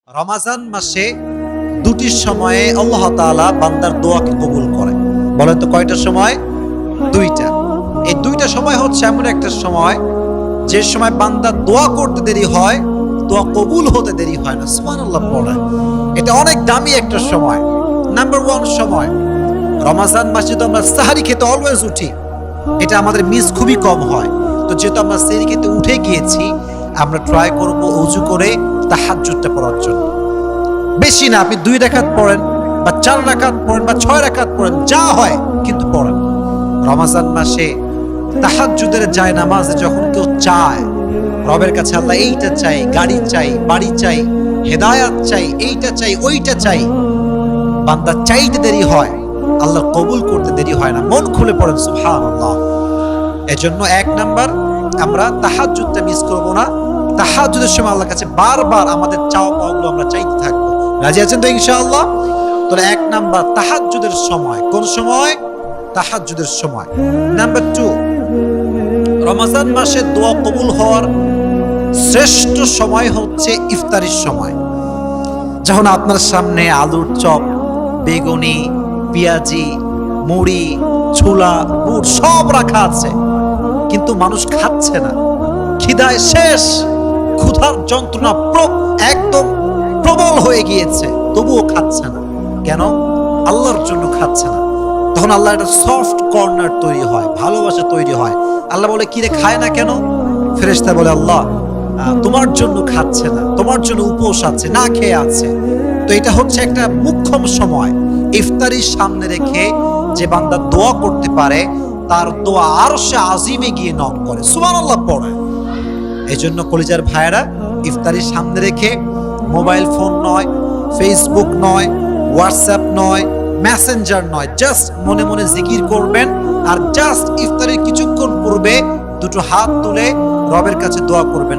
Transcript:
রমাজান মাসে দুটি সময়ে আল্লাহ তাআলা বান্দার দোয়াকে কবুল করে। বলেন তো কয়টা সময়? দুইটা। এই দুইটা সময় হচ্ছে এমন একটা সময় যে সময় বান্দার দোয়া করতে দেরি হয়, দোয়া কবুল হতে দেরি হয় না। সুবহানাল্লাহ পড়ে। এটা অনেক দামি একটা সময়। নাম্বার 1 সময় রমাজান মাসে তো আমরা সাহারি খেতে অলওয়েজ উঠি, এটা আমাদের মিস খুবই কম হয়। তো যেহেতু আমরা সাহারি খেতে উঠে গিয়েছি, আমরা ট্রাই করব ওযু করে তাহাজ্জুদটা পড়ার জন্য। বেশি না, আপনি 2 রাকাত পড়েন বা 4 রাকাত পড়েন বা 6 রাকাত পড়েন, যা হয় কিন্তু পড়েন। রমাজান মাসে তাহাজ্জুদের যায় নামাজে যখন কেউ চায় রবের কাছে, আল্লাহ এইটা চাই, গাড়ি চাই, বাড়ি চাই, হেদায়াত চাই, এইটা চাই, ওইটা চাই, বান্দা চাইতে দেরি হয়, আল্লাহ কবুল করতে দেরি হয় না। মন খুলে পড়েন সুবহানাল্লাহ। এজন্য 1 নাম্বার, আমরা তাহাজ্জুদটা মিস করব না। তাহাজ্জুদের সময় আল্লাহর কাছে বারবার আমাদের চাওয়া পাওয়াগুলো আমরা চাইতে থাকবো। রাজি আছেন তো ইনশাআল্লাহ? তাহলে 1 নাম্বার তাহাজ্জুদের সময়। কোন সময়? তাহাজ্জুদের সময়। নাম্বার 2, রমজান মাসে দোয়া কবুল হওয়ার শ্রেষ্ঠ সময় হচ্ছে ইফতারির সময়। যখন আপনার সামনে আলুর চপ, বেগুনি, পেঁয়াজি, মুড়ি, ছোলা, বুট সব রাখা আছে, কিন্তু মানুষ খাচ্ছে না, খিদায় শেষ, ক্ষুধার যন্ত্রণা একদম প্রবল হয়ে গিয়েছে, তবুও খাচ্ছে না। কেন? আল্লাহর জন্য খাচ্ছে না। তখন আল্লাহ একটা সফট কর্নার তৈরি হয়, ভালোবাসা তৈরি হয়। আল্লাহ বলে, কিরে খায় না কেন? ফেরেশতা বলে, আল্লাহ তোমার জন্য খাচ্ছে না, তোমার জন্য উপোস আছে, না খেয়ে আছে। তো এটা হচ্ছে একটা মুখ্যম সময়। ইফতারির সামনে রেখে যে বান্দা দোয়া করতে পারে, তার দোয়া আরশে আজিমে গিয়ে নক করে, সুবহানাল্লাহ পড়ে। এই জন্য কলিজার ভাইয়েরা, ইফতারির সামনে রেখে মোবাইল ফোন নয়, ফেসবুক নয়, হোয়াটসঅ্যাপ নয়, মেসেঞ্জার নয়, জাস্ট মনে মনে জিকির করবেন। আর জাস্ট ইফতারের কিছুক্ষণ পূর্বে দুটো হাত তুলে রবের কাছে দোয়া করবেন।